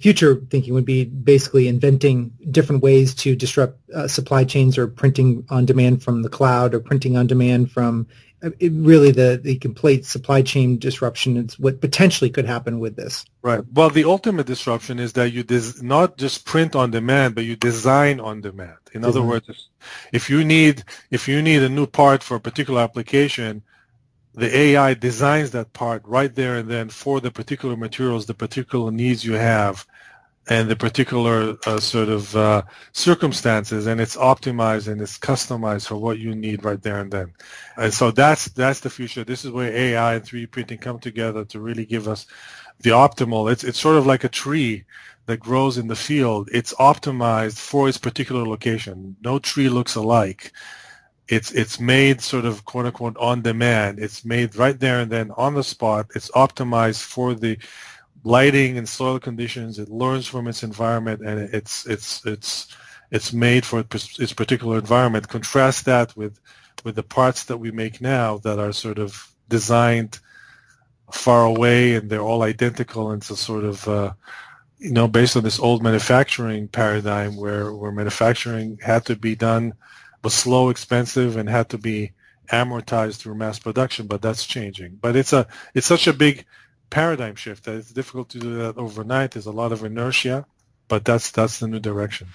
future thinking would be basically inventing different ways to disrupt supply chains, or printing on demand from the cloud, or printing on demand from really the complete supply chain disruption is what potentially could happen with this. Right. Well, the ultimate disruption is that you not just print on demand, but you design on demand. In other words, if you need a new part for a particular application, the AI designs that part right there and then for the particular materials, the particular needs you have, and the particular circumstances, and it's optimized and it's customized for what you need right there and then. And so that's the future. This is where AI and 3D printing come together to really give us the optimal. It's sort of like a tree that grows in the field. It's optimized for its particular location. No tree looks alike. It's made sort of quote unquote on demand. It's made right there and then on the spot. It's optimized for the lighting and soil conditions. It learns from its environment, and it's made for its particular environment. Contrast that with the parts that we make now that are sort of designed far away, and they're all identical. And it's a sort of based on this old manufacturing paradigm where manufacturing had to be done, was slow, expensive, and had to be amortized through mass production. But that's changing. But it's such a big paradigm shift that it's difficult to do that overnight. There's a lot of inertia, but that's the new direction.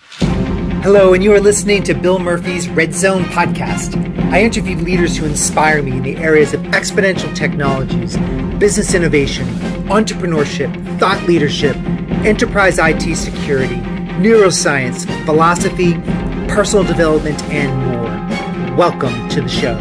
Hello, and you are listening to Bill Murphy's Red Zone podcast. I interview leaders who inspire me in the areas of exponential technologies, business innovation, entrepreneurship, thought leadership, enterprise IT security, neuroscience, philosophy, personal development, and more. Welcome to the show.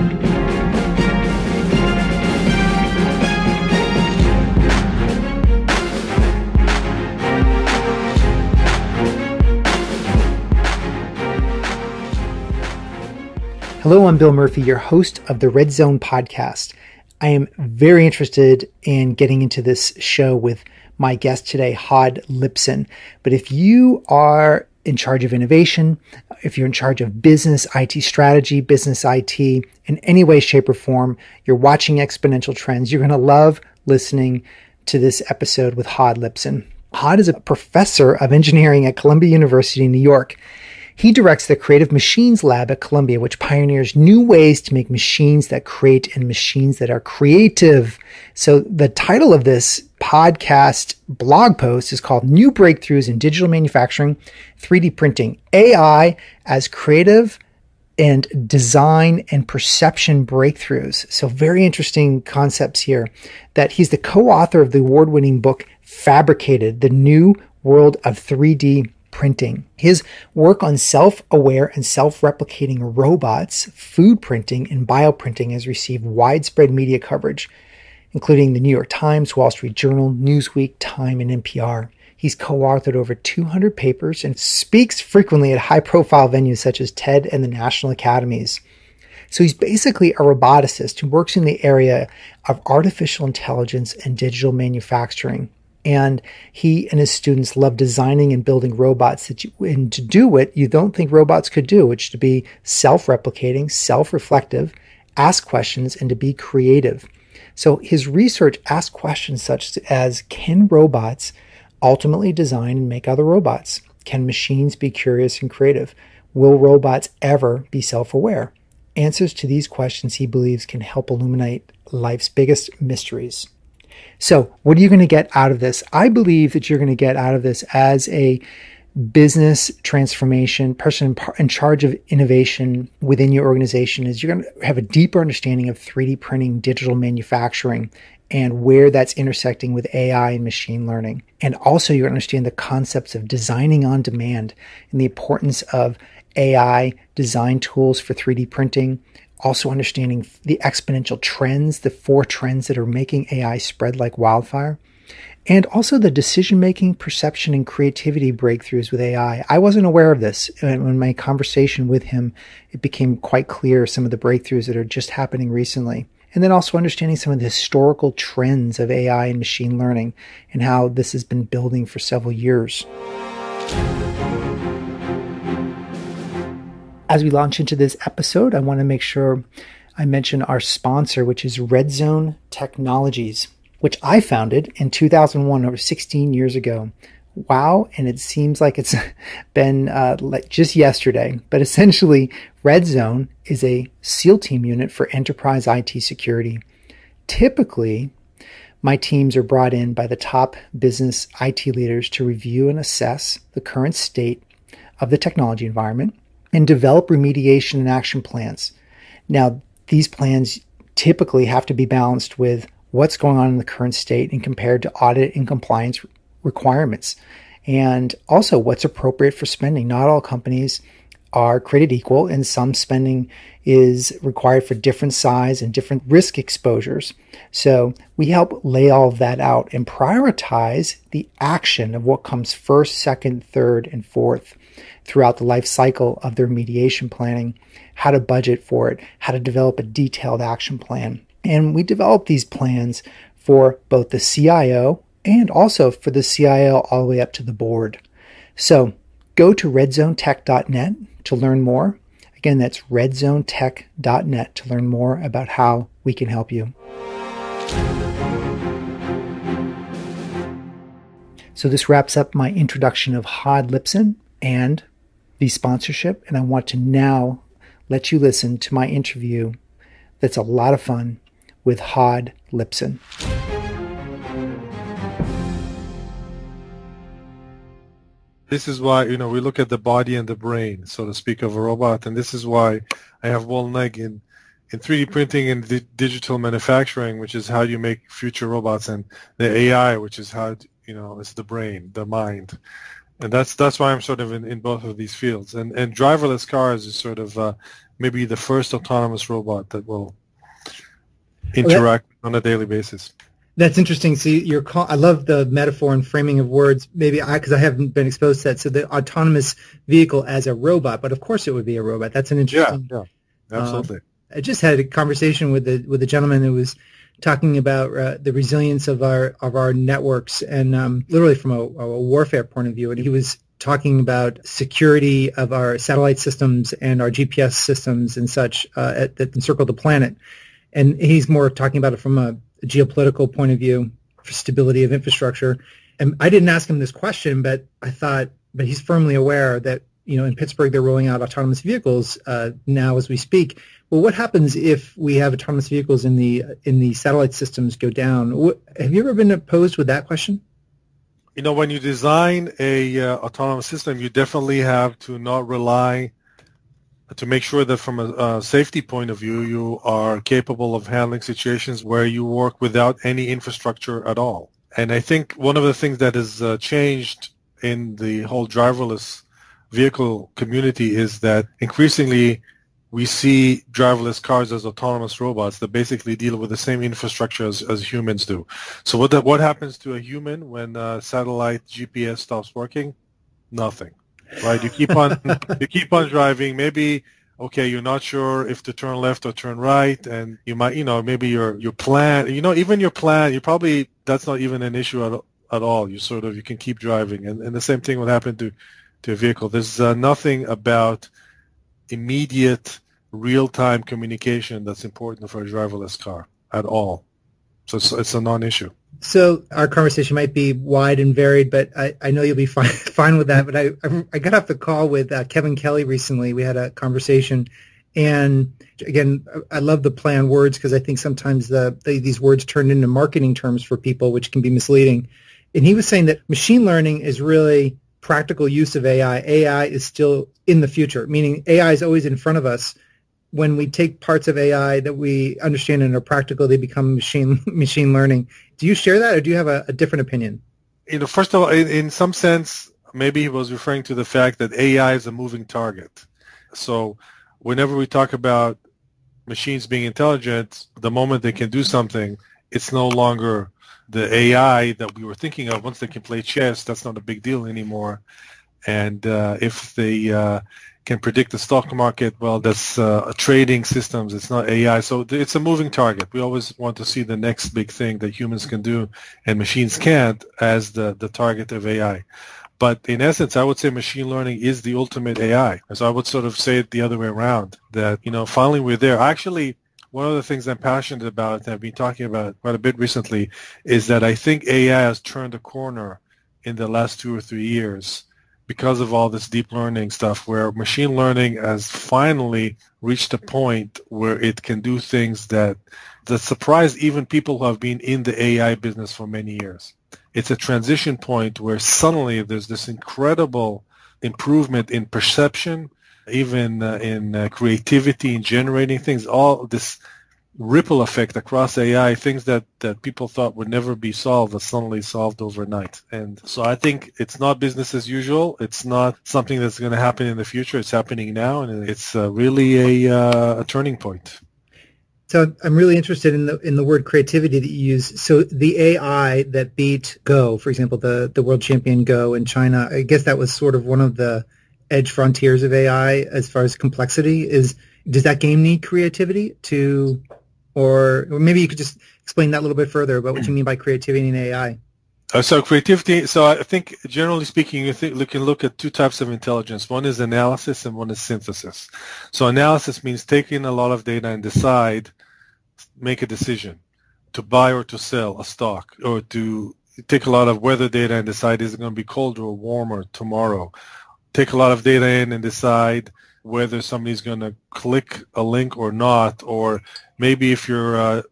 Hello, I'm Bill Murphy, your host of the Red Zone podcast. I am very interested in getting into this show with my guest today, Hod Lipson. But if you are in charge of innovation, if you're in charge of business IT strategy, business IT in any way, shape, or form, you're watching exponential trends, you're going to love listening to this episode with Hod Lipson. Hod is a professor of engineering at Columbia University in New York. He directs the Creative Machines Lab at Columbia, which pioneers new ways to make machines that create and machines that are creative. So the title of this podcast blog post is called New Breakthroughs in Digital Manufacturing, 3D Printing, AI as Creative and Design and Perception Breakthroughs. So very interesting concepts here. That he's the co-author of the award-winning book, Fabricated, The New World of 3D Printing. His work on self-aware and self-replicating robots, food printing, and bioprinting has received widespread media coverage, including the New York Times, Wall Street Journal, Newsweek, Time, and NPR. He's co-authored over 200 papers and speaks frequently at high-profile venues such as TED and the National Academies. So he's basically a roboticist who works in the area of artificial intelligence and digital manufacturing. And he and his students love designing and building robots and to do what you don't think robots could do, which is to be self-replicating, self-reflective, ask questions, and to be creative. So his research asks questions such as, can robots ultimately design and make other robots? Can machines be curious and creative? Will robots ever be self-aware? Answers to these questions, he believes, can help illuminate life's biggest mysteries. So what are you going to get out of this? I believe that you're going to get out of this as a business transformation person in charge of innovation within your organization is you're going to have a deeper understanding of 3D printing, digital manufacturing, and where that's intersecting with AI and machine learning. And also you're going to understand the concepts of designing on demand and the importance of AI design tools for 3D printing. Also understanding the exponential trends, the 4 trends that are making AI spread like wildfire. And also the decision-making, perception, and creativity breakthroughs with AI. I wasn't aware of this. In my conversation with him, it became quite clear some of the breakthroughs that are just happening recently. And then also understanding some of the historical trends of AI and machine learning and how this has been building for several years. As we launch into this episode, I want to make sure I mention our sponsor, which is Red Zone Technologies, which I founded in 2001, over 16 years ago, wow, and it seems like it's been like just yesterday. But essentially, Red Zone is a SEAL team unit for enterprise IT security. Typically, my teams are brought in by the top business IT leaders to review and assess the current state of the technology environment and develop remediation and action plans. Now, these plans typically have to be balanced with what's going on in the current state and compared to audit and compliance requirements, and also what's appropriate for spending. Not all companies are created equal, and some spending is required for different size and different risk exposures. So we help lay all of that out and prioritize the action of what comes first, second, third, and fourth throughout the life cycle of their remediation planning, how to budget for it, how to develop a detailed action plan. And we develop these plans for both the CIO and also for the CIO all the way up to the board. So go to redzonetech.net to learn more. Again, that's redzonetech.net to learn more about how we can help you. So this wraps up my introduction of Hod Lipson and the sponsorship, and I want to now let you listen to my interview that's a lot of fun with Hod Lipson. This is why, we look at the body and the brain, so to speak, of a robot, and this is why I have one leg in 3D printing and digital manufacturing, which is how you make future robots, and the AI, which is how, it's the brain, the mind. And that's why I'm sort of in both of these fields. And driverless cars is sort of maybe the first autonomous robot that will interact on a daily basis. That's interesting. See, I love the metaphor and framing of words. Maybe because I haven't been exposed to that. So the autonomous vehicle as a robot, but of course it would be a robot. That's an interesting. Yeah, absolutely. I just had a conversation with a gentleman who was talking about the resilience of our networks, and literally from a warfare point of view. And he was talking about security of our satellite systems and our GPS systems and such that encircle the planet. And he's more talking about it from a geopolitical point of view for stability of infrastructure. And I didn't ask him this question, but I thought, but he's firmly aware that, in Pittsburgh, they're rolling out autonomous vehicles now as we speak. Well, what happens if we have autonomous vehicles in the satellite systems go down? Have you ever been posed with that question? When you design a autonomous system, you definitely have to not rely to make sure that from a safety point of view, you are capable of handling situations where you work without any infrastructure at all. And I think one of the things that has changed in the whole driverless vehicle community is that increasingly we see driverless cars as autonomous robots that basically deal with the same infrastructure as humans do. So what happens to a human when satellite GPS stops working? Nothing. Right, you keep on driving. Maybe you're not sure if to turn left or turn right, and you might, maybe your plan, even your plan, that's not even an issue at all. You can keep driving, and the same thing will happen to a vehicle. There's nothing about immediate real-time communication that's important for a driverless car at all. So it's a non-issue. So our conversation might be wide and varied, but I know you'll be fine with that. But I got off the call with Kevin Kelly recently. We had a conversation, and again, I love the play on words because I think sometimes these words turn into marketing terms for people, which can be misleading. And he was saying that machine learning is really practical use of AI. AI is still in the future, meaning AI is always in front of us. When we take parts of AI that we understand and are practical, they become machine learning. Do you share that, or do you have a different opinion? First of all, in some sense, maybe he was referring to the fact that AI is a moving target. So whenever we talk about machines being intelligent, the moment they can do something, it's no longer the AI that we were thinking of. Once they can play chess, that's not a big deal anymore. And if they can predict the stock market, well, that's trading systems. It's not AI. So it's a moving target. We always want to see the next big thing that humans can do and machines can't as the target of AI. But in essence, I would say machine learning is the ultimate AI. So I would sort of say it the other way around, that, finally we're there. Actually, one of the things I'm passionate about and I've been talking about quite a bit recently is that I think AI has turned a corner in the last 2 or 3 years because of all this deep learning stuff, where machine learning has finally reached a point where it can do things that surprise even people who have been in the AI business for many years. It's a transition point where suddenly there's this incredible improvement in perception, even in creativity, in generating things, all this ripple effect across AI, things that people thought would never be solved are suddenly solved overnight. And so I think it's not business as usual. It's not something that's going to happen in the future. It's happening now, and it's really a turning point. So I'm really interested in the word creativity that you use. So the AI that beat Go, for example, the world champion Go in China, I guess that was sort of one of the edge frontiers of AI as far as complexity. Does that game need creativity to, or maybe you could just explain that a little bit further about what you mean by creativity in AI? So creativity, so I think generally speaking, you can look at two types of intelligence. One is analysis and one is synthesis. So analysis means taking a lot of data and make a decision to buy or to sell a stock, or to take a lot of weather data and decide is it going to be colder or warmer tomorrow. Take a lot of data in and decide whether somebody's going to click a link or not, or maybe if you're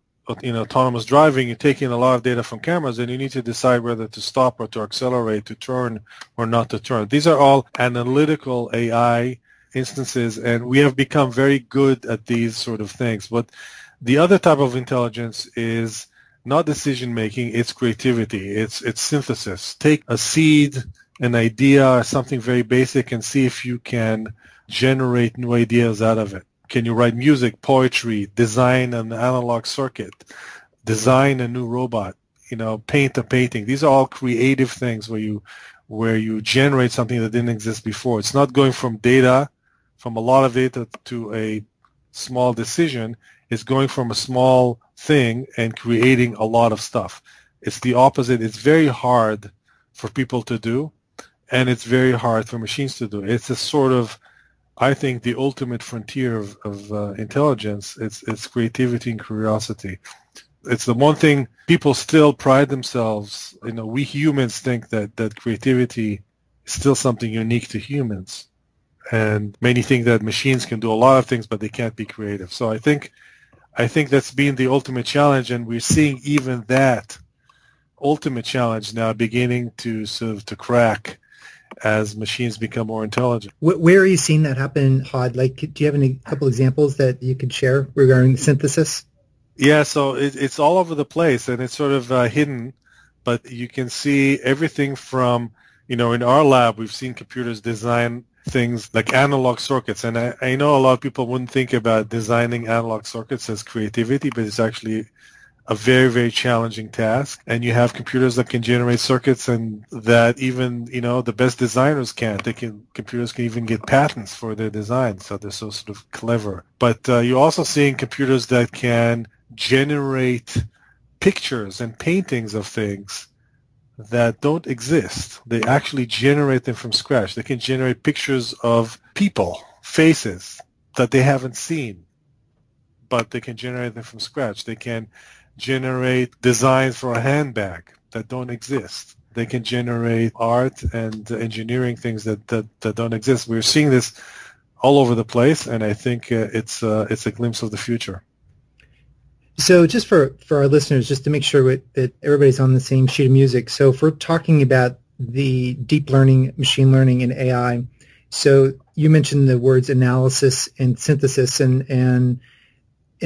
in autonomous driving, you're taking a lot of data from cameras and you need to decide whether to stop or to accelerate, to turn or not to turn. These are all analytical AI instances, and we have become very good at these sort of things. But the other type of intelligence is not decision making, it's creativity, it's synthesis. Take a seed, an idea, something very basic, and see if you can generate new ideas out of it. Can you write music, poetry, design an analog circuit, design a new robot, paint a painting? These are all creative things where you generate something that didn't exist before. It's not going from a lot of data to a small decision. It's going from a small thing and creating a lot of stuff. It's the opposite. It's very hard for people to do, and it's very hard for machines to do. It's a sort of, I think, the ultimate frontier of intelligence. It's creativity and curiosity. It's the one thing people still pride themselves. We humans think that creativity is still something unique to humans, and many think that machines can do a lot of things, but they can't be creative. So I think that's been the ultimate challenge, and we're seeing even that ultimate challenge now beginning to crack as machines become more intelligent. Where are you seeing that happen, Hod? Like, do you have a couple examples that you could share regarding synthesis? Yeah, so it's all over the place, and it's sort of hidden, but you can see everything from, in our lab, we've seen computers design things like analog circuits, and I know a lot of people wouldn't think about designing analog circuits as creativity, but it's actually a very, very challenging task. And you have computers that can generate circuits, and that even the best designers can't. Computers can even get patents for their designs, so they're so sort of clever. But you're also seeing computers that can generate pictures and paintings of things that don't exist. They actually generate them from scratch. They can generate pictures of people, faces that they haven't seen, but they can generate them from scratch. They can generate designs for a handbag that don't exist. They can generate art and engineering things that don't exist. We're seeing this all over the place, and I think it's a glimpse of the future. So just for our listeners, just to make sure that everybody's on the same sheet of music. So if we're talking about the deep learning, machine learning, and AI, so you mentioned the words analysis and synthesis, and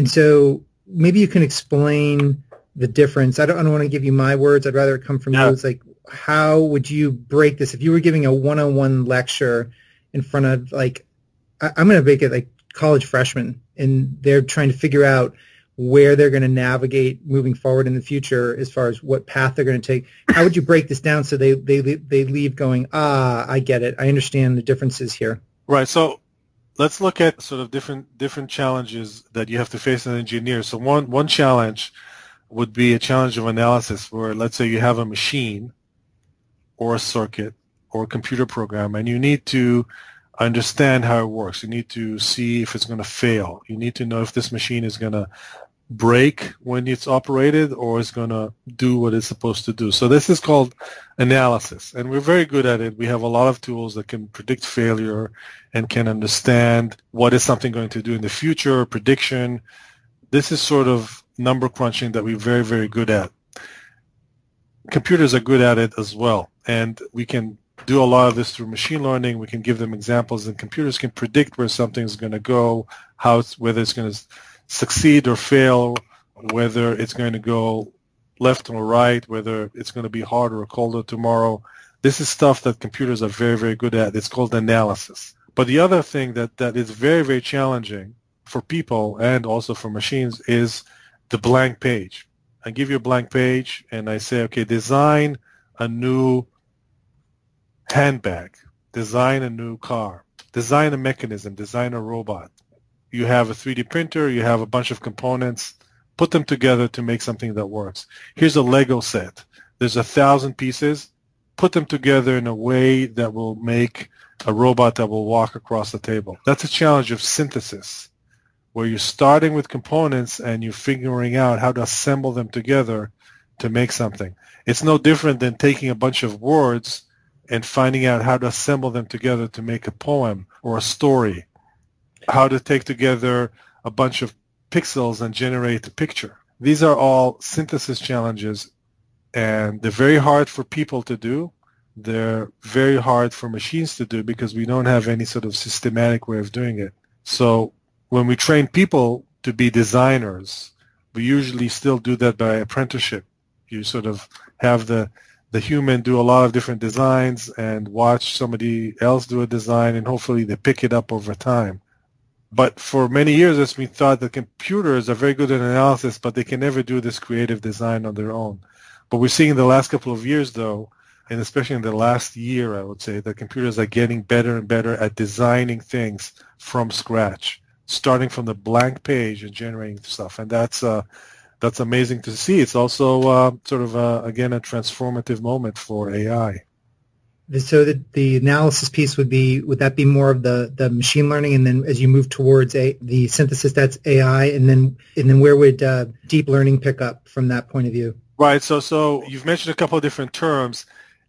so maybe you can explain the difference. I don't want to give you my words. I'd rather it come from you. It's like, how would you break this? If you were giving a one-on-one lecture in front of, I'm going to make it like college freshmen, and they're trying to figure out where they're going to navigate moving forward in the future as far as what path they're going to take. How would you break this down so they leave going, I get it. I understand the differences here. Right. So let's look at sort of different challenges that you have to face as an engineer. So one challenge would be a challenge of analysis, where let's say you have a machine or a circuit or a computer program, and you need to understand how it works. You need to see if it's going to fail. You need to know if this machine is going to break when it's operated or it's going to do what it's supposed to do. So this is called analysis, and we're very good at it. We have a lot of tools that can predict failure and can understand what is something going to do in the future, prediction. This is sort of number crunching that we're very, very good at. Computers are good at it as well, and we can do a lot of this through machine learning. We can give them examples, and computers can predict where something is going to go, whether it's going to succeed or fail, whether it's going to go left or right, whether it's going to be harder or colder tomorrow. This is stuff that computers are very, very good at. It's called analysis. But the other thing that is very, very challenging for people and also for machines is the blank page. I give you a blank page and I say, okay, design a new handbag, design a new car, design a mechanism, design a robot. You have a 3D printer, you have a bunch of components, put them together to make something that works. Here's a Lego set. There's 1,000 pieces. Put them together in a way that will make a robot that will walk across the table. That's a challenge of synthesis, where you're starting with components and you're figuring out how to assemble them together to make something. It's no different than taking a bunch of words and finding out how to assemble them together to make a poem or a story, how to take together a bunch of pixels and generate a picture. These are all synthesis challenges, and they're very hard for people to do. They're very hard for machines to do because we don't have any sort of systematic way of doing it. So when we train people to be designers, we usually still do that by apprenticeship. You sort of have the human do a lot of different designs and watch somebody else do a design, and hopefully they pick it up over time. But for many years, it's been thought that computers are very good at analysis, but they can never do this creative design on their own. But we're seeing in the last couple of years, though, and especially in the last year, I would say, that computers are getting better and better at designing things from scratch, starting from the blank page and generating stuff. And that's amazing to see. It's also again, a transformative moment for AI. So the analysis piece would that be more of the machine learning, and then as you move towards the synthesis, that's AI, and then where would deep learning pick up from that point of view? Right. So you've mentioned a couple of different terms.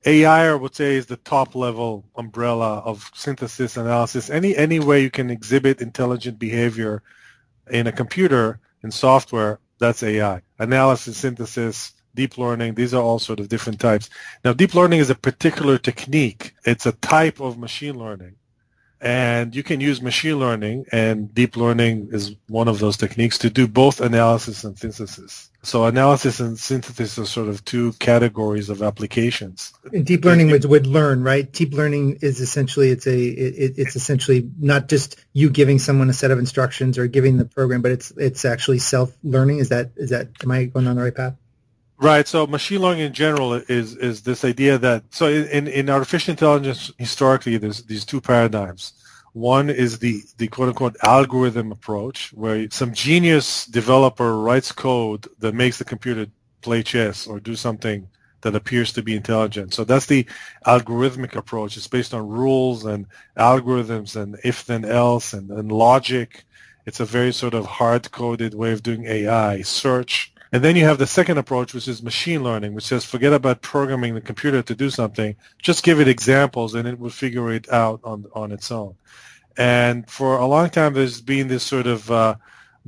AI, I would say, is the top level umbrella of synthesis analysis. Any way you can exhibit intelligent behavior in a computer, in software, that's AI. Analysis, synthesis, deep learning, these are all sort of different types. Now, deep learning is a particular technique. It's a type of machine learning. And you can use machine learning, and deep learning is one of those techniques, to do both analysis and synthesis. So analysis and synthesis are sort of two categories of applications. And deep learning would learn, right? Deep learning is essentially it's essentially not just you giving someone a set of instructions or giving the program, but it's actually self-learning. Is that am I going on the right path? Right. So machine learning in general is this idea that, so in artificial intelligence, historically, there's these two paradigms. One is the quote-unquote algorithm approach, where some genius developer writes code that makes the computer play chess or do something that appears to be intelligent. So that's the algorithmic approach. It's based on rules and algorithms and if-then-else and logic. It's a very sort of hard-coded way of doing AI, search. And then you have the second approach, which is machine learning, which says forget about programming the computer to do something. Just give it examples, and it will figure it out on its own. And for a long time, there's been this sort of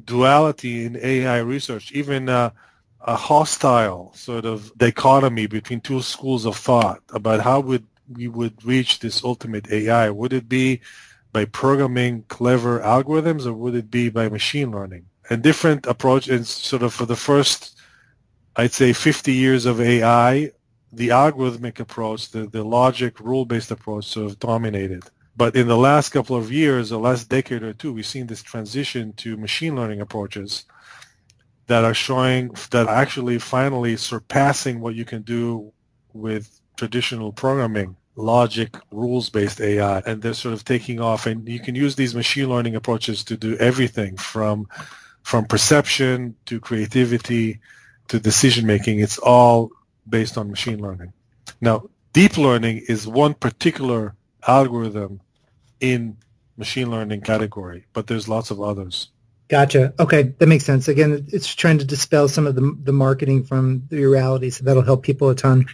duality in AI research, even a hostile sort of dichotomy between two schools of thought about how we would reach this ultimate AI. Would it be by programming clever algorithms, or would it be by machine learning? And different approach, and sort of for the first, I'd say, 50 years of AI, the algorithmic approach, the logic, rule-based approach sort of dominated. But in the last couple of years, the last decade or two, we've seen this transition to machine learning approaches that are actually finally surpassing what you can do with traditional programming, logic, rules-based AI, and they're sort of taking off. And you can use these machine learning approaches to do everything from perception to creativity to decision-making. It's all based on machine learning. Now, deep learning is one particular algorithm in machine learning category, but there's lots of others. Gotcha. Okay, that makes sense. Again, it's trying to dispel some of the marketing from the reality, so that'll help people a ton.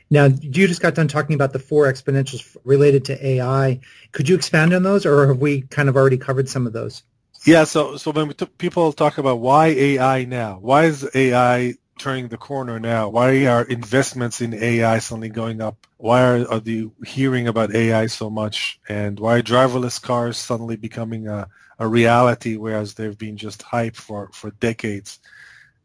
Now, you just got done talking about the four exponentials related to AI. Could you expand on those, or have we kind of already covered some of those? Yeah, so when people talk about why AI now, why is AI turning the corner now? Why are investments in AI suddenly going up? Why are the hearing about AI so much? And why are driverless cars suddenly becoming a reality, whereas they've been just hype for decades?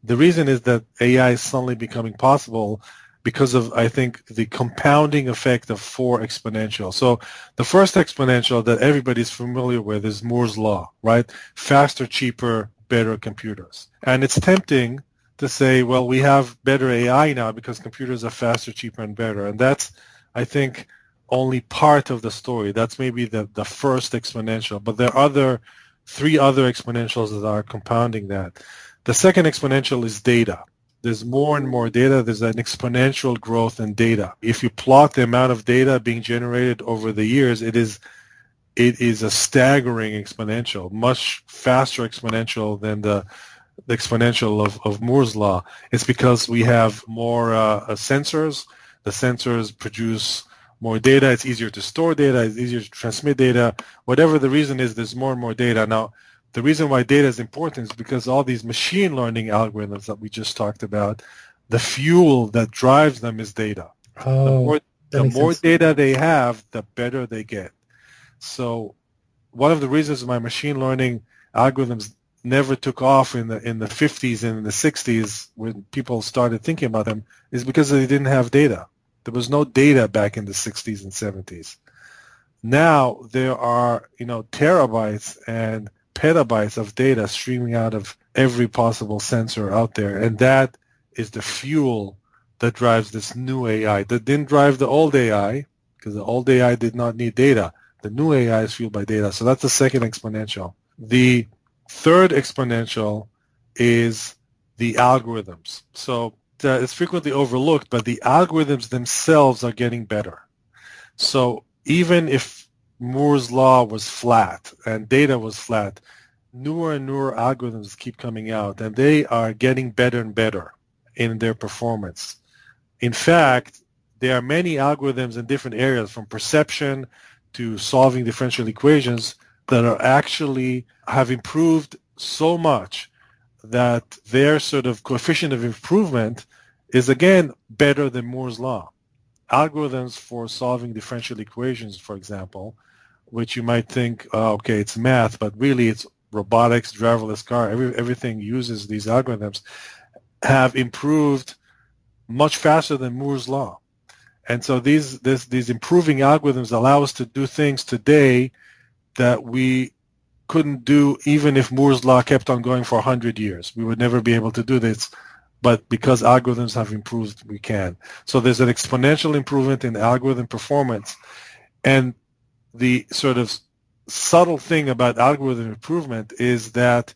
The reason is that AI is suddenly becoming possible because of, I think, the compounding effect of four exponentials. So the first exponential that everybody's familiar with is Moore's law, right? Faster, cheaper, better computers. And it's tempting to say, well, we have better AI now because computers are faster, cheaper, and better. And that's, I think, only part of the story. That's maybe the first exponential. But there are three other exponentials that are compounding that. The second exponential is data. There's more and more data. There's an exponential growth in data. If you plot the amount of data being generated over the years, it is a staggering exponential, much faster exponential than the exponential of Moore's law. It's because we have more sensors. The sensors produce more data. It's easier to store data. It's easier to transmit data. Whatever the reason is, there's more and more data. Now, the reason why data is important is because all these machine learning algorithms that we just talked about, the fuel that drives them is data. Oh, the more data they have, the better they get. So one of the reasons why machine learning algorithms never took off in the 50s and in the 60s when people started thinking about them is because they didn't have data. There was no data back in the 60s and 70s. Now there are, terabytes and petabytes of data streaming out of every possible sensor out there, and that is the fuel that drives this new AI. That didn't drive the old AI because the old AI did not need data. The new AI is fueled by data. So that's the second exponential. The third exponential is the algorithms. So it's frequently overlooked, but the algorithms themselves are getting better. So even if Moore's law was flat and data was flat, newer and newer algorithms keep coming out, and they are getting better and better in their performance. In fact, there are many algorithms in different areas, from perception to solving differential equations, that are actually have improved so much that their sort of coefficient of improvement is, again, better than Moore's law. Algorithms for solving differential equations, for example, which you might think, okay, it's math, but really it's robotics, driverless car, everything uses these algorithms, have improved much faster than Moore's law. And so these improving algorithms allow us to do things today that we couldn't do even if Moore's law kept on going for 100 years. We would never be able to do this. But because algorithms have improved, we can. So there's an exponential improvement in algorithm performance. And the sort of subtle thing about algorithm improvement is that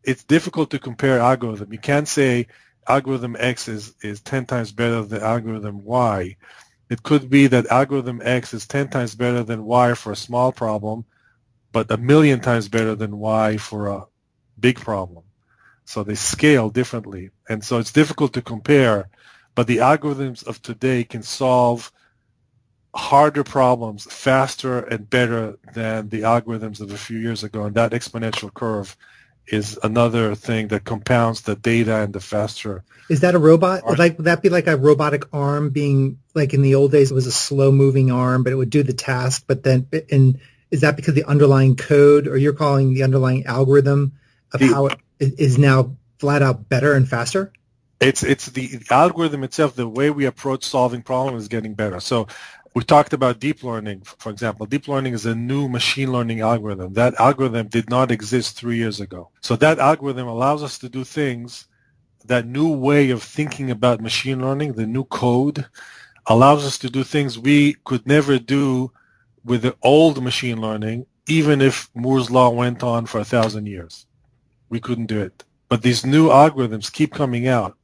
it's difficult to compare algorithm. You can't say algorithm X is 10 times better than algorithm Y. It could be that algorithm X is 10 times better than Y for a small problem, but 1,000,000 times better than Y for a big problem. So they scale differently. And so it's difficult to compare, but the algorithms of today can solve harder problems faster and better than the algorithms of a few years ago. And that exponential curve is another thing that compounds the data and the faster. Is that a robot? Would that be like a robotic arm being, like in the old days, it was a slow-moving arm, but it would do the task, but then, and is that because the underlying code, or you're calling the underlying algorithm of how it is now flat out better and faster? It's the algorithm itself, the way we approach solving problems is getting better. So we talked about deep learning, for example. Deep learning is a new machine learning algorithm. That algorithm did not exist 3 years ago. So that algorithm allows us to do things, that new way of thinking about machine learning, the new code, allows us to do things we could never do with the old machine learning, even if Moore's law went on for 1,000 years. We couldn't do it. But these new algorithms keep coming out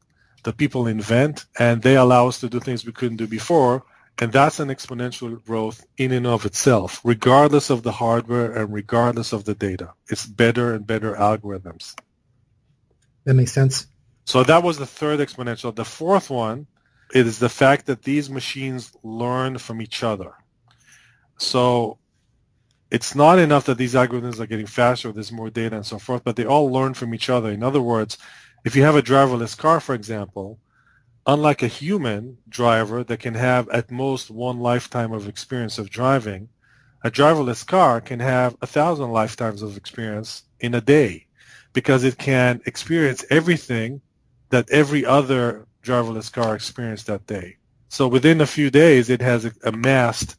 that people invent, and they allow us to do things we couldn't do before, And that's an exponential growth in and of itself, regardless of the hardware and regardless of the data. It's better and better algorithms. That makes sense. So that was the third exponential. The fourth one is the fact that these machines learn from each other. So it's not enough that these algorithms are getting faster, there's more data and so forth, but they all learn from each other. In other words, if you have a driverless car, for example, unlike a human driver that can have at most one lifetime of experience of driving, a driverless car can have 1,000 lifetimes of experience in a day because it can experience everything that every other driverless car experienced that day. So within a few days, it has amassed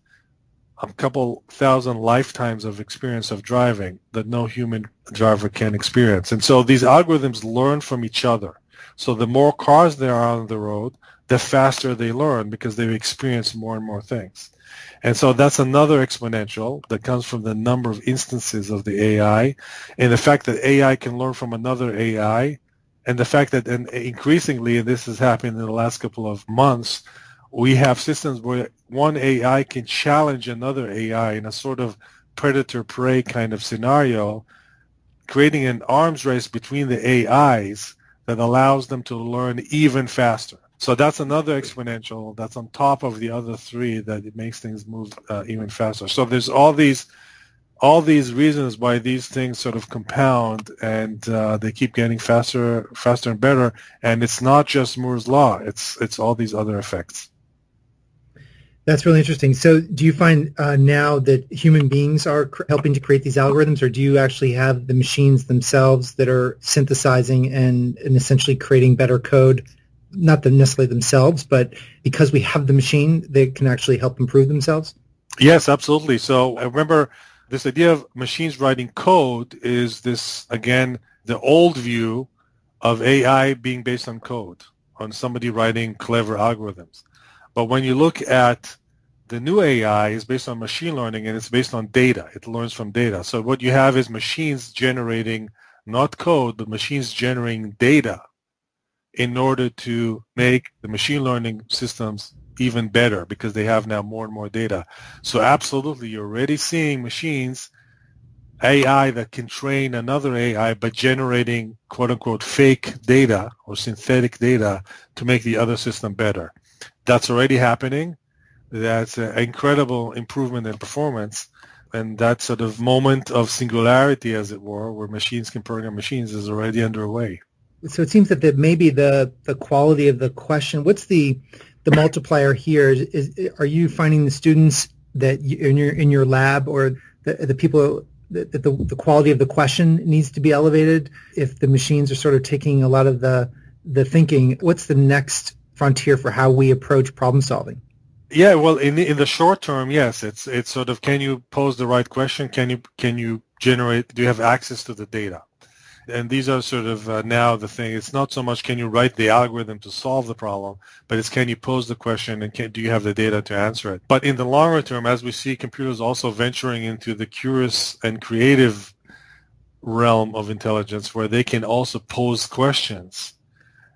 a couple thousand lifetimes of experience of driving that no human driver can experience. And so these algorithms learn from each other. So the more cars there are on the road, the faster they learn because they've experienced more and more things. And so that's another exponential that comes from the number of instances of the AI and the fact that AI can learn from another AI and the fact that increasingly, and this has happened in the last couple of months, we have systems where one AI can challenge another AI in a sort of predator-prey kind of scenario, creating an arms race between the AIs that allows them to learn even faster. So that's another exponential that's on top of the other three that it makes things move even faster. So there's all these reasons why these things sort of compound and they keep getting faster and better. And it's not just Moore's law; it's all these other effects. That's really interesting. So do you find now that human beings are helping to create these algorithms, or do you actually have the machines themselves that are synthesizing and essentially creating better code? Not necessarily themselves, but because we have the machine, they can actually help improve themselves? Yes, absolutely. So I remember this idea of machines writing code is this, again, the old view of AI being based on code, on somebody writing clever algorithms. But when you look at the new AI is based on machine learning and it's based on data. It learns from data. So what you have is machines generating not code, but machines generating data in order to make the machine learning systems even better because they have now more and more data. So absolutely, you're already seeing machines, AI that can train another AI by generating quote-unquote fake data or synthetic data to make the other system better. That's already happening. That's an incredible improvement in performance. And that sort of moment of singularity, as it were, where machines can program machines is already underway. So it seems that maybe the quality of the question, what's the multiplier here? Are you finding the students that in your lab or the people that the quality of the question needs to be elevated? If the machines are sort of taking a lot of the thinking, what's the next frontier for how we approach problem solving? Yeah, well, in the short term, yes, it's sort of, can you pose the right question? Can you generate? Do you have access to the data? And these are sort of now the thing. It's not so much can you write the algorithm to solve the problem, but it's can you pose the question and do you have the data to answer it? But in the longer term, as we see computers also venturing into the curious and creative realm of intelligence, where they can also pose questions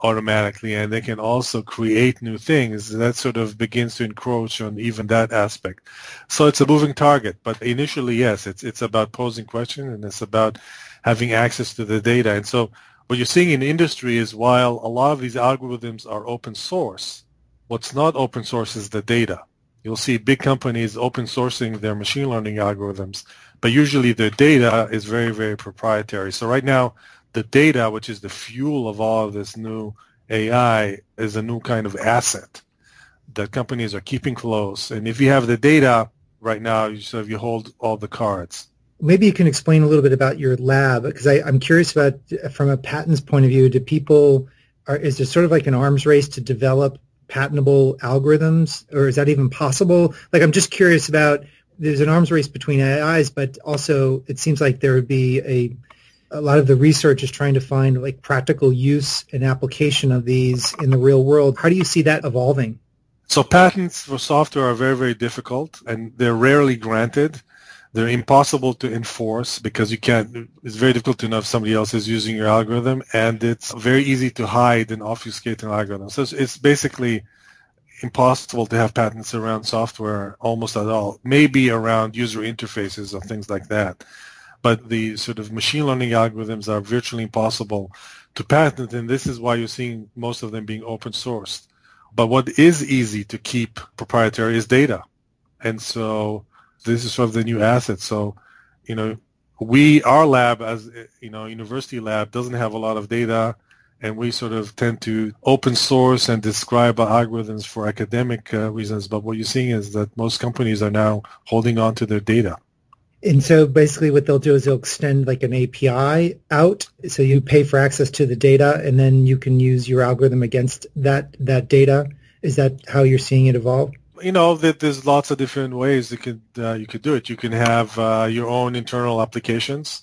automatically and they can also create new things, that sort of begins to encroach on even that aspect. So it's a moving target, but initially, yes, it's about posing questions and it's about having access to the data. And so what you're seeing in the industry is while a lot of these algorithms are open source, what's not open source is the data. You'll see big companies open sourcing their machine learning algorithms, but usually their data is very, very proprietary. So right now, the data, which is the fuel of all of this new AI, is a new kind of asset that companies are keeping close. And if you have the data right now, you hold all the cards. Maybe you can explain a little bit about your lab, because I'm curious about, from a patents point of view, is there sort of like an arms race to develop patentable algorithms, or is that even possible? Like, I'm just curious about, there's an arms race between AIs, but also it seems like there would be a lot of the research is trying to find like practical use and application of these in the real world. How do you see that evolving? So patents for software are very, very difficult, and they're rarely granted. They're impossible to enforce because it's very difficult to know if somebody else is using your algorithm, and it's very easy to hide and obfuscate an algorithm. So it's basically impossible to have patents around software almost at all, maybe around user interfaces or things like that. But the sort of machine learning algorithms are virtually impossible to patent, and this is why you're seeing most of them being open sourced. But what is easy to keep proprietary is data. And so this is sort of the new asset. So, our lab as, university lab doesn't have a lot of data, and we sort of tend to open source and describe our algorithms for academic reasons. But what you're seeing is that most companies are now holding on to their data. And so basically what they'll do is they'll extend like an API out. So you pay for access to the data, and then you can use your algorithm against that data. Is that how you're seeing it evolve? That there's lots of different ways you could do it. You can have your own internal applications.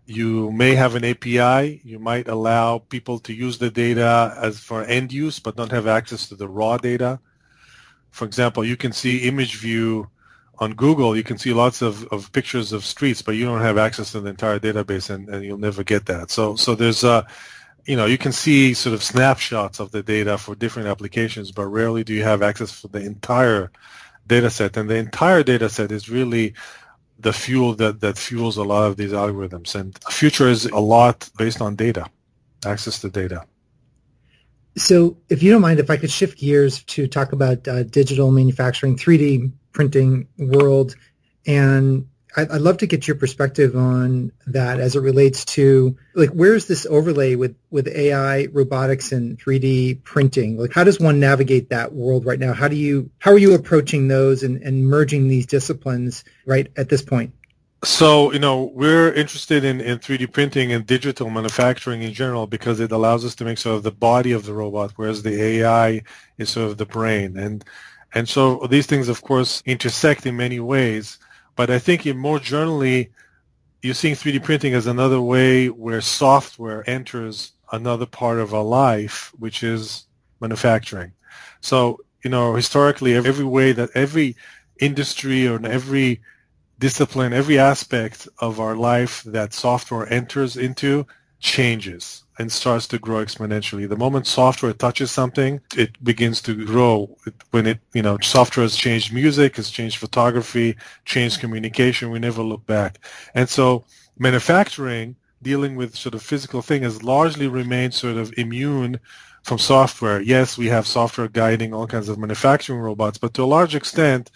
You may have an API. You might allow people to use the data as for end use, but don't have access to the raw data. For example, you can see image view on Google. You can see lots of pictures of streets, but you don't have access to the entire database, and you'll never get that. So there's you can see sort of snapshots of the data for different applications, but rarely do you have access to the entire data set. And the entire data set is really the fuel that fuels a lot of these algorithms. And the future is a lot based on data, access to data. So if you don't mind, if I could shift gears to talk about digital manufacturing, 3D printing world, and I'd love to get your perspective on that as it relates to, like, where's this overlay with AI, robotics, and 3D printing? Like, how does one navigate that world right now? How are you approaching those and merging these disciplines right at this point? So, we're interested in 3D printing and digital manufacturing in general because it allows us to make sort of the body of the robot, whereas the AI is sort of the brain. And so these things, of course, intersect in many ways. But I think more generally, you're seeing 3D printing as another way where software enters another part of our life, which is manufacturing. So, historically, every industry or every discipline, every aspect of our life that software enters into changes and starts to grow exponentially. The moment software touches something, it begins to grow. Software has changed music, has changed photography, changed communication. We never look back. And so manufacturing, dealing with sort of physical thing, has largely remained sort of immune from software. Yes, we have software guiding all kinds of manufacturing robots, but to a large extent,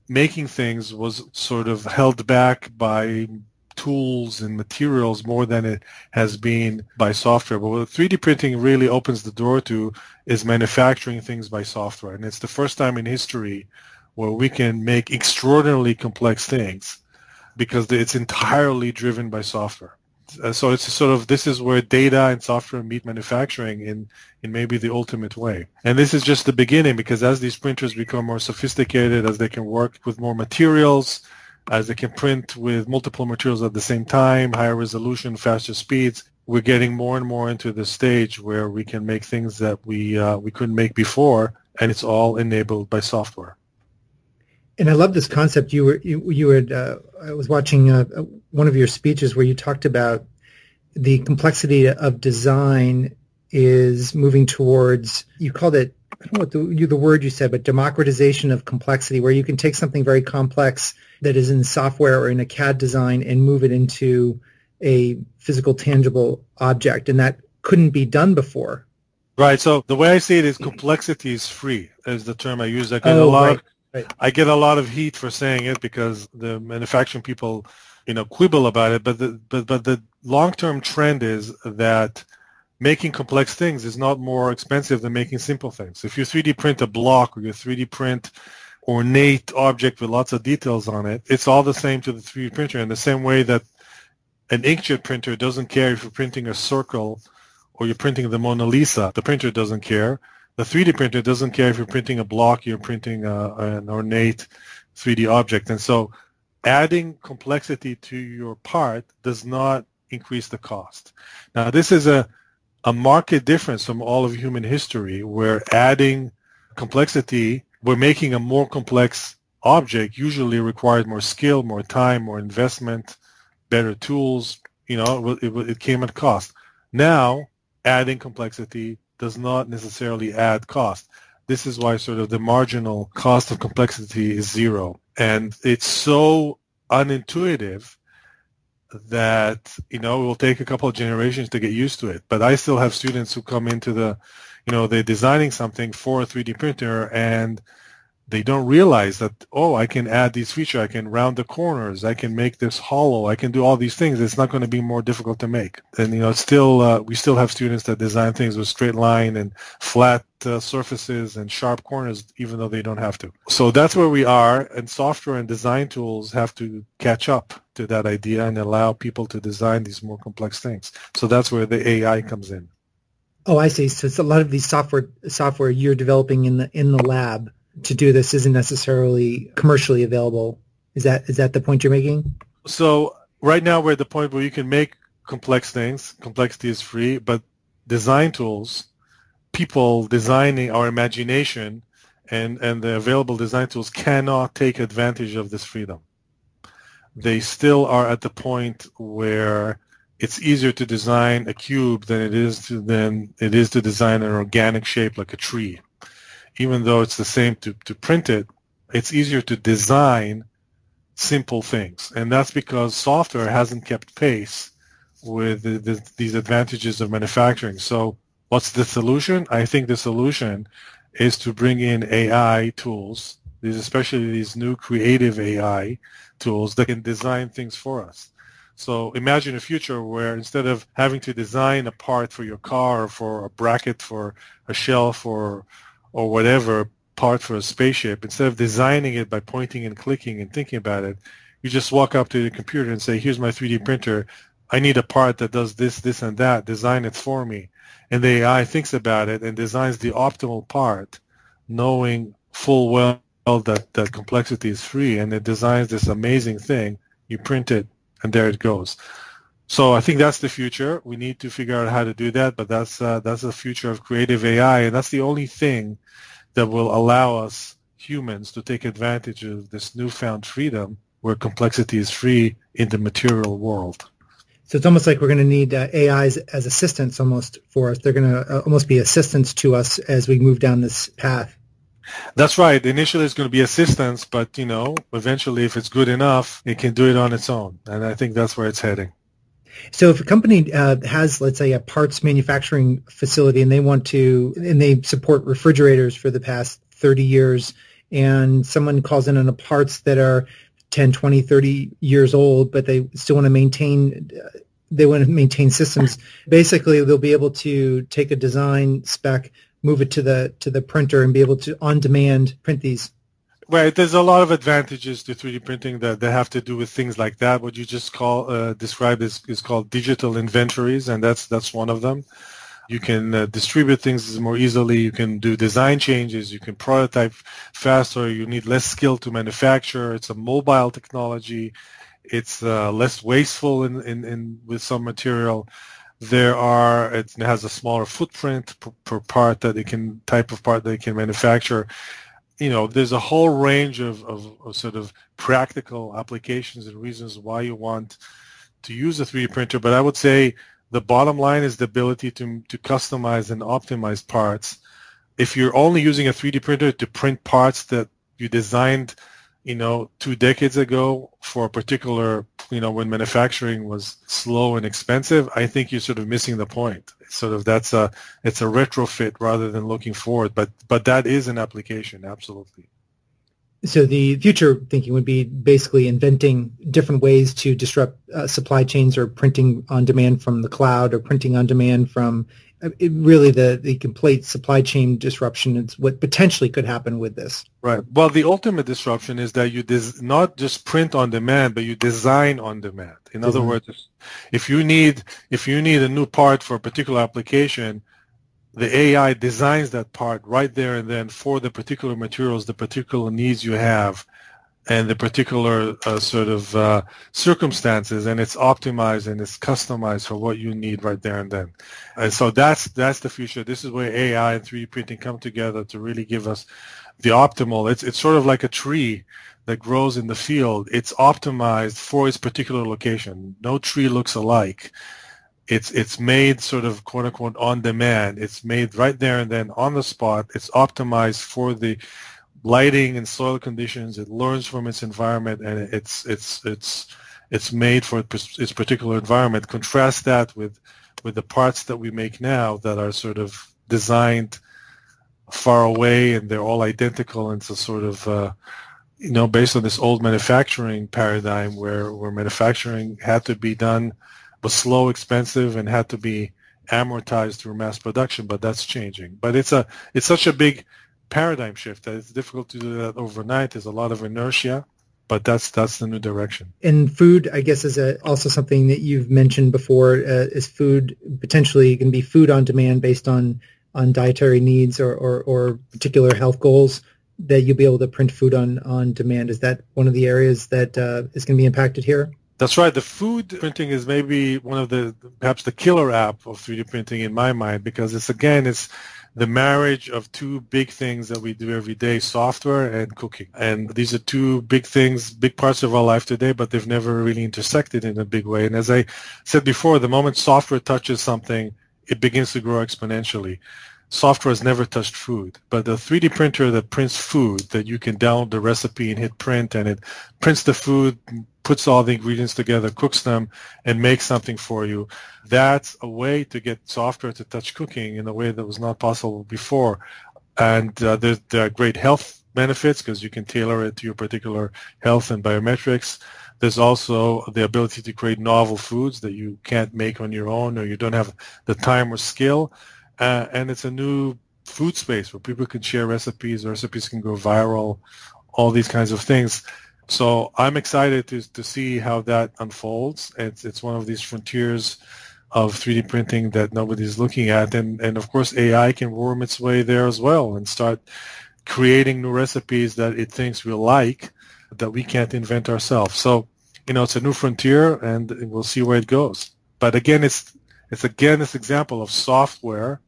making things was sort of held back by tools and materials more than it has been by software. But what 3D printing really opens the door to is manufacturing things by software. And it's the first time in history where we can make extraordinarily complex things because it's entirely driven by software. So it's sort of, this is where data and software meet manufacturing in maybe the ultimate way. And this is just the beginning, because as these printers become more sophisticated, as they can work with more materials, as they can print with multiple materials at the same time, higher resolution, faster speeds, we're getting more and more into the stage where we can make things that we couldn't make before, and it's all enabled by software. And I love this concept. I was watching one of your speeches where you talked about the complexity of design is moving towards, you called it, I don't know what the word you said, but democratization of complexity, where you can take something very complex that is in software or in a CAD design and move it into a physical, tangible object, and that couldn't be done before. Right. So the way I see it is complexity is free, is the term I use. I get a lot of heat for saying it because the manufacturing people, quibble about it. But the long-term trend is that making complex things is not more expensive than making simple things. If you 3D print a block or you 3D print ornate object with lots of details on it, it's all the same to the 3D printer, in the same way that an inkjet printer doesn't care if you're printing a circle or you're printing the Mona Lisa. The printer doesn't care. The 3D printer doesn't care if you're printing a block, you're printing an ornate 3D object. And so adding complexity to your part does not increase the cost. Now, this is a marked difference from all of human history, where adding complexity, we're making a more complex object usually required more skill, more time, more investment, better tools. It came at cost. Now, adding complexity does not necessarily add cost. This is why sort of the marginal cost of complexity is zero. And it's so unintuitive that, it will take a couple of generations to get used to it. But I still have students who come into they're designing something for a 3D printer, and they don't realize that, I can add these features, I can round the corners, I can make this hollow, I can do all these things. It's not going to be more difficult to make. And, we still have students that design things with straight line and flat surfaces and sharp corners, even though they don't have to. So that's where we are, and software and design tools have to catch up to that idea and allow people to design these more complex things. So that's where the AI comes in. Oh, I see. So it's a lot of these software you're developing in the lab to do this isn't necessarily commercially available. Is that the point you're making? So right now we're at the point where you can make complex things. Complexity is free, but design tools, people designing, our imagination and the available design tools cannot take advantage of this freedom. They still are at the point where it's easier to design a cube than it is to design an organic shape like a tree. Even though it's the same to print it, it's easier to design simple things. And that's because software hasn't kept pace with these advantages of manufacturing. So what's the solution? I think the solution is to bring in AI tools, especially these new creative AI tools that can design things for us. So imagine a future where instead of having to design a part for your car or for a bracket for a shelf or whatever part for a spaceship, instead of designing it by pointing and clicking and thinking about it, you just walk up to the computer and say, here's my 3D printer. I need a part that does this, this, and that. Design it for me. And the AI thinks about it and designs the optimal part, knowing full well that complexity is free, and it designs this amazing thing. You print it, and there it goes. So I think that's the future. We need to figure out how to do that, but that's the future of creative AI, and that's the only thing that will allow us humans to take advantage of this newfound freedom where complexity is free in the material world. So it's almost like we're going to need AIs as assistants almost for us. They're going to almost be assistants to us as we move down this path. That's right. Initially, it's going to be assistance, but, eventually, if it's good enough, it can do it on its own. And I think that's where it's heading. So if a company has, let's say, a parts manufacturing facility and they support refrigerators for the past 30 years, and someone calls in on parts that are 10, 20, 30 years old, but they still want to maintain systems, basically they'll be able to take a design spec, move it to the printer, and be able to on demand print these. Right. There's a lot of advantages to 3D printing that have to do with things like that. What you just described is called digital inventories, and that's one of them. You can distribute things more easily. You can do design changes. You can prototype faster. You need less skill to manufacture. It's a mobile technology. It's less wasteful in with some material. It has a smaller footprint per part type of part that it can manufacture. There's a whole range of sort of practical applications and reasons why you want to use a 3D printer. But I would say the bottom line is the ability to customize and optimize parts. If you're only using a 3D printer to print parts that you designed, 2 decades ago for a particular, when manufacturing was slow and expensive, I think you're sort of missing the point. It's a retrofit rather than looking forward, but that is an application, absolutely. So the future thinking would be basically inventing different ways to disrupt supply chains, or printing on demand from the cloud, or printing on demand from really the complete supply chain disruption is what potentially could happen with this. Right. Well, the ultimate disruption is that you not just print on demand, but you design on demand. In other words, if you need a new part for a particular application, the AI designs that part right there and then for the particular materials, the particular needs you have, and the particular circumstances, and it's optimized and it's customized for what you need right there and then. And so that's the future. This is where AI and 3D printing come together to really give us the optimal. It's sort of like a tree that grows in the field. It's optimized for its particular location. No tree looks alike. It's made sort of quote unquote on demand. It's made right there and then on the spot. It's optimized for the lighting and soil conditions. It learns from its environment, and it's made for its particular environment. Contrast that with the parts that we make now that are sort of designed far away, and they're all identical, and it's a sort of based on this old manufacturing paradigm where manufacturing had to be done, was slow, expensive, and had to be amortized through mass production. But that's changing. But it's such a big paradigm shift that it's difficult to do that overnight. There's a lot of inertia, but that's the new direction. And food, I guess, is also something that you've mentioned before. Is food potentially can be food on demand based on dietary needs or particular health goals, that you'll be able to print food on demand? Is that one of the areas that is going to be impacted here? That's right. The food printing is maybe one of perhaps the killer app of 3D printing in my mind, because it's the marriage of two big things that we do every day, software and cooking. And these are two big things, big parts of our life today, but they've never really intersected in a big way. And as I said before, the moment software touches something, it begins to grow exponentially. Software has never touched food, but the 3D printer that prints food, that you can download the recipe and hit print, and it prints the food, puts all the ingredients together, cooks them, and makes something for you. That's a way to get software to touch cooking in a way that was not possible before. And there are great health benefits because you can tailor it to your particular health and biometrics. There's also the ability to create novel foods that you can't make on your own, or you don't have the time or skill. And it's a new food space where people can share recipes can go viral, all these kinds of things. So I'm excited to see how that unfolds. It's one of these frontiers of 3D printing that nobody's looking at. And of course, AI can worm its way there as well and start creating new recipes that it thinks we'll like, that we can't invent ourselves. So, it's a new frontier, and we'll see where it goes. But again, it's this example of software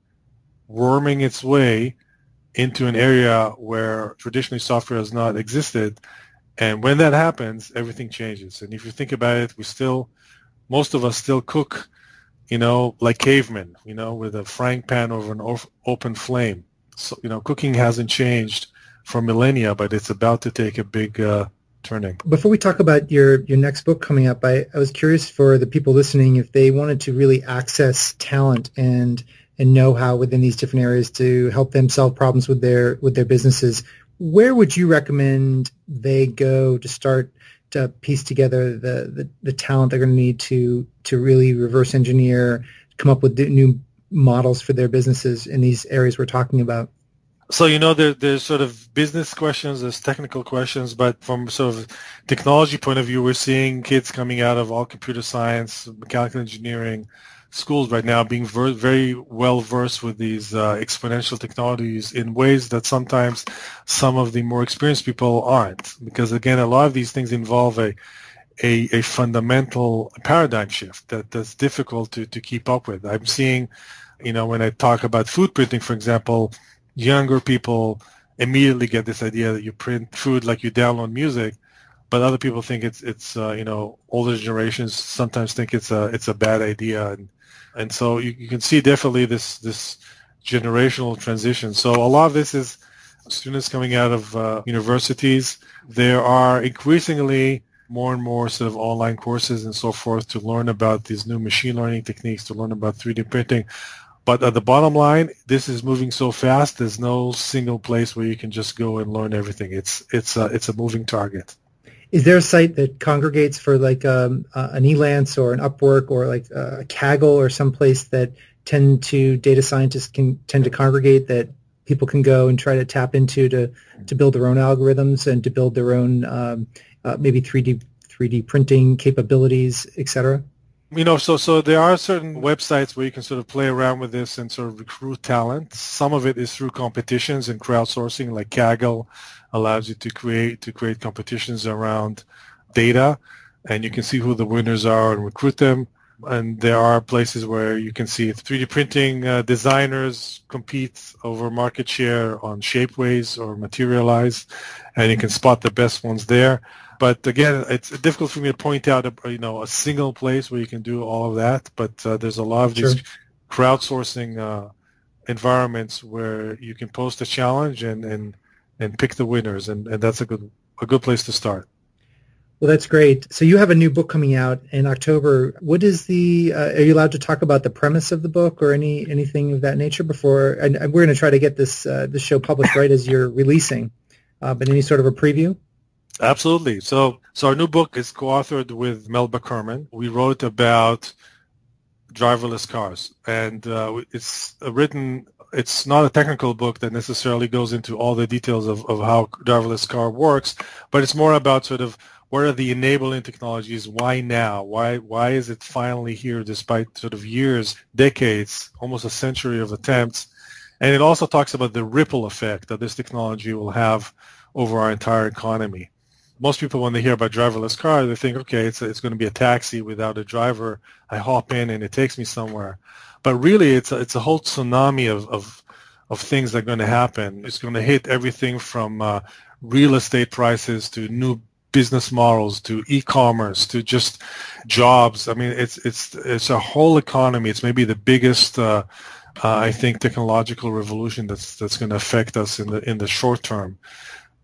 worming its way into an area where traditionally software has not existed. And when that happens, everything changes. And if you think about it, most of us still cook, like cavemen, with a frying pan over an open flame. So, cooking hasn't changed for millennia, but it's about to take a big turning. Before we talk about your next book coming up, I was curious for the people listening, if they wanted to really access talent and know-how within these different areas to help them solve problems with their businesses, where would you recommend they go to start to piece together the talent they're going to need to really reverse engineer, come up with new models for their businesses in these areas we're talking about? So, there's sort of business questions, there's technical questions, but from sort of technology point of view, we're seeing kids coming out of all computer science, mechanical engineering schools right now being very well versed with these exponential technologies in ways that sometimes some of the more experienced people aren't. Because again, a lot of these things involve a fundamental paradigm shift that's difficult to keep up with. I'm seeing, when I talk about food printing, for example, younger people immediately get this idea that you print food like you download music, but other people think it's older generations sometimes think it's a bad idea, and so you can see definitely this generational transition. So a lot of this is students coming out of universities. There are increasingly more and more sort of online courses and so forth to learn about these new machine learning techniques, to learn about 3D printing. But at the bottom line, this is moving so fast, there's no single place where you can just go and learn everything. It's a moving target. Is there a site that congregates for like an Elance or an Upwork or like a Kaggle or some place that data scientists can tend to congregate, that people can go and try to tap into to build their own algorithms and to build their own maybe 3D printing capabilities, et cetera? So there are certain websites where you can sort of play around with this and sort of recruit talent. Some of it is through competitions and crowdsourcing, like Kaggle allows you to create competitions around data, and you can see who the winners are and recruit them. And there are places where you can see 3D printing designers compete over market share on Shapeways or Materialize, and you can spot the best ones there. But again, it's difficult for me to point out a single place where you can do all of that. But there's a lot of Sure. these crowdsourcing environments where you can post a challenge and pick the winners, and that's a good place to start. Well, that's great. So you have a new book coming out in October. What is are you allowed to talk about the premise of the book or anything of that nature before? And we're going to try to get this show published right as you're releasing. But any sort of a preview? Absolutely. So our new book is co-authored with Melba Kerman. We wrote about driverless cars, and it's not a technical book that necessarily goes into all the details of how driverless car works, but it's more about sort of what are the enabling technologies, why now, why is it finally here despite sort of years, decades, almost a century of attempts. And it also talks about the ripple effect that this technology will have over our entire economy. Most people, when they hear about driverless car, they think, okay, it's going to be a taxi without a driver. I hop in and it takes me somewhere. But really, it's a whole tsunami of things that are going to happen. It's going to hit everything from real estate prices to new business models to e-commerce to just jobs. I mean, it's a whole economy. It's maybe the biggest, I think, technological revolution that's going to affect us in the short term.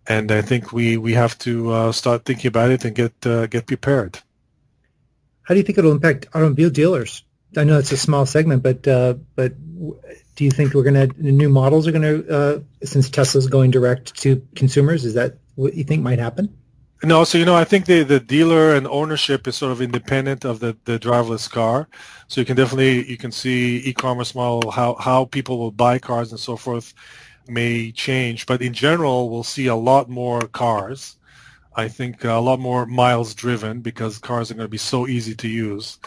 And I think we have to start thinking about it and get prepared. How do you think it'll impact automobile dealers? I know it's a small segment, but do you think new models are going to, since Tesla's going direct to consumers, is that what you think might happen? No, so I think the dealer and ownership is sort of independent of the driverless car. So you can see e-commerce model, how people will buy cars and so forth may change. But in general, we'll see a lot more cars. I think a lot more miles driven because cars are going to be so easy to use.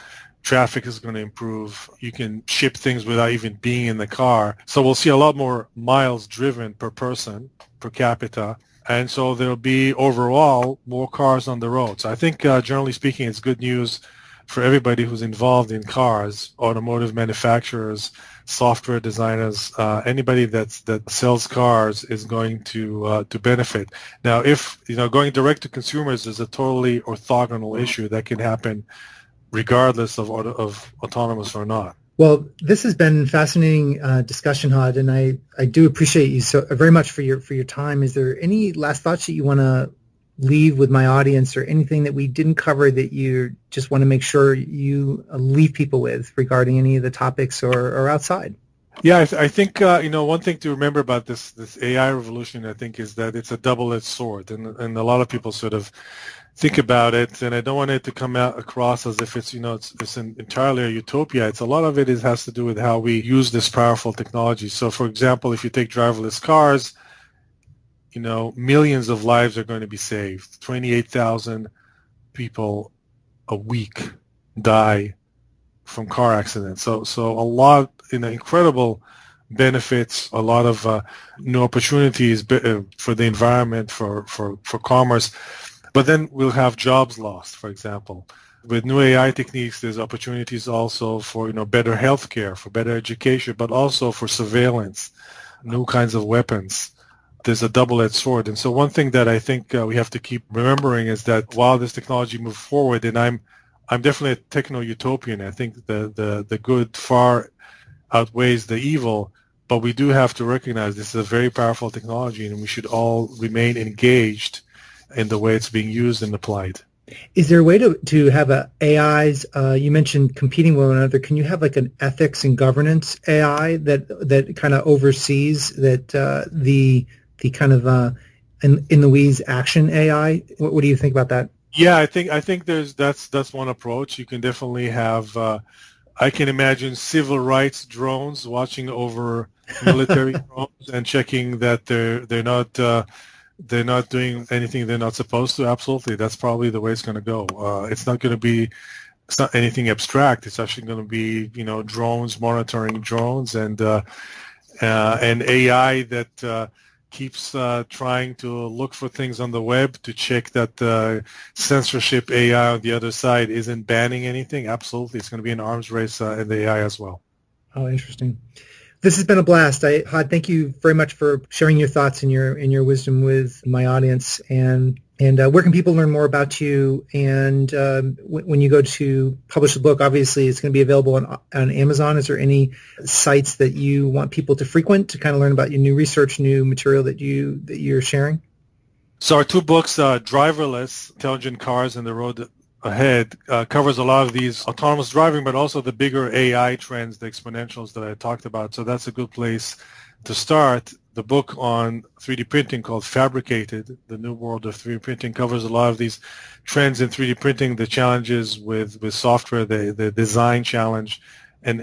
Traffic is going to improve. You can ship things without even being in the car. So we'll see a lot more miles driven per person, per capita. And so there'll be overall more cars on the road. So I think generally speaking, it's good news for everybody who's involved in cars, automotive manufacturers, software designers, anybody that sells cars is going to benefit. Now, if going direct to consumers is a totally orthogonal issue that can happen regardless of autonomous or not. Well, this has been fascinating discussion, Hod, and I do appreciate you so very much for your time. Is there any last thoughts that you want to leave with my audience, or anything that we didn't cover that you just want to make sure you leave people with regarding any of the topics or outside? Yeah, I think one thing to remember about this AI revolution, I think, is that it's a double-edged sword, and a lot of people sort of think about it, and I don't want it to come out across as if it's entirely a utopia. It's a lot of it has to do with how we use this powerful technology. So, for example, if you take driverless cars, millions of lives are going to be saved. 28,000 people a week die from car accidents. So a lot, incredible benefits, a lot of new opportunities for the environment, for commerce. But then we'll have jobs lost, for example. With new AI techniques, there's opportunities also for better healthcare, for better education, but also for surveillance, new kinds of weapons. There's a double-edged sword. And so one thing that I think we have to keep remembering is that while this technology moves forward, and I'm definitely a techno-utopian, I think the good far outweighs the evil, but we do have to recognize this is a very powerful technology, and we should all remain engaged in the way it's being used and applied. Is there a way to have AIs, you mentioned competing with one another, can you have like an ethics and governance AI that kind of oversees that the kind of in the weeds action AI? What do you think about that? Yeah, I think that's one approach. You can definitely have, I can imagine civil rights drones watching over military drones and checking that they're not doing anything they're not supposed to. Absolutely, that's probably the way it's going to go. It's not anything abstract. It's actually going to be drones monitoring drones and AI that keeps trying to look for things on the web to check that censorship AI on the other side isn't banning anything. Absolutely, it's going to be an arms race in the AI as well. Oh, interesting. This has been a blast. Hod, thank you very much for sharing your thoughts and your wisdom with my audience. And And where can people learn more about you? And when you go to publish the book, obviously it's going to be available on Amazon. Is there any sites that you want people to frequent to kind of learn about your new research, new material that you're sharing? So our two books, Driverless, Intelligent Cars and the Road Ahead, covers a lot of these autonomous driving, but also the bigger AI trends, the exponentials that I talked about. So that's a good place to start. The book on 3D printing called Fabricated, The New World of 3D Printing, covers a lot of these trends in 3D printing, the challenges with software, the design challenge, and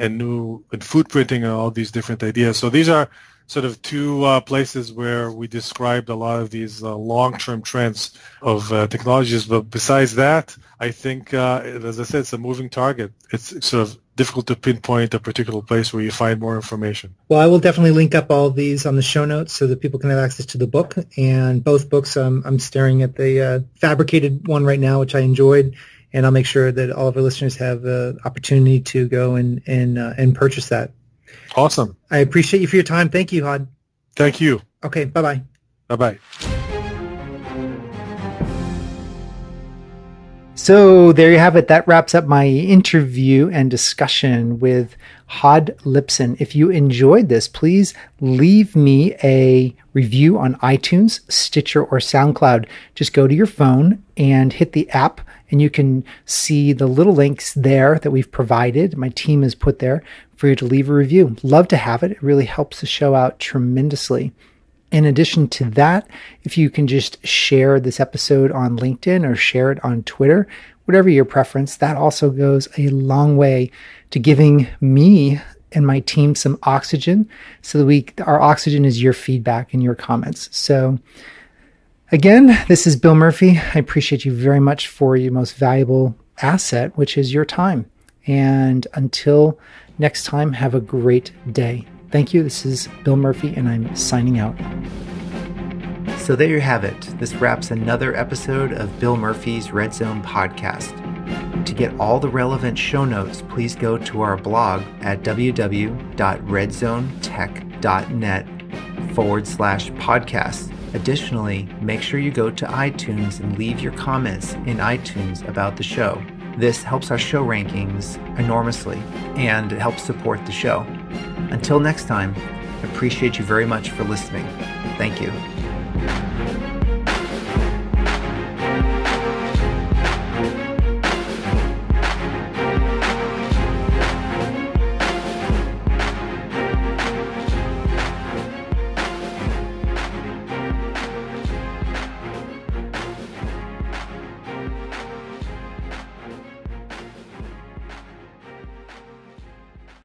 food printing and all these different ideas. So these are sort of two places where we described a lot of these long-term trends of technologies. But besides that, I think, as I said, it's a moving target. It's sort of difficult to pinpoint a particular place where you find more information. Well, I will definitely link up all these on the show notes so that people can have access to the book. And both books, I'm staring at the Fabricated one right now, which I enjoyed. And I'll make sure that all of our listeners have the opportunity to go and purchase that. Awesome. I appreciate you for your time. Thank you, Hod. Thank you. Okay, bye-bye. Bye-bye. So there you have it. That wraps up my interview and discussion with Hod Lipson. If you enjoyed this, please leave me a review on iTunes, Stitcher, or SoundCloud. Just go to your phone and hit the app, and you can see the little links there that we've provided. My team has put there for you to leave a review. Love to have it. It really helps the show out tremendously. In addition to that, if you can just share this episode on LinkedIn or share it on Twitter, whatever your preference, that also goes a long way to giving me and my team some oxygen, so that our oxygen is your feedback and your comments. So again, this is Bill Murphy. I appreciate you very much for your most valuable asset, which is your time. And until next time, have a great day. Thank you. This is Bill Murphy, and I'm signing out. So there you have it. This wraps another episode of Bill Murphy's Red Zone podcast. To get all the relevant show notes, please go to our blog at www.redzonetech.net/podcast. Additionally, make sure you go to iTunes and leave your comments in iTunes about the show. This helps our show rankings enormously, and it helps support the show. Until next time, I appreciate you very much for listening. Thank you.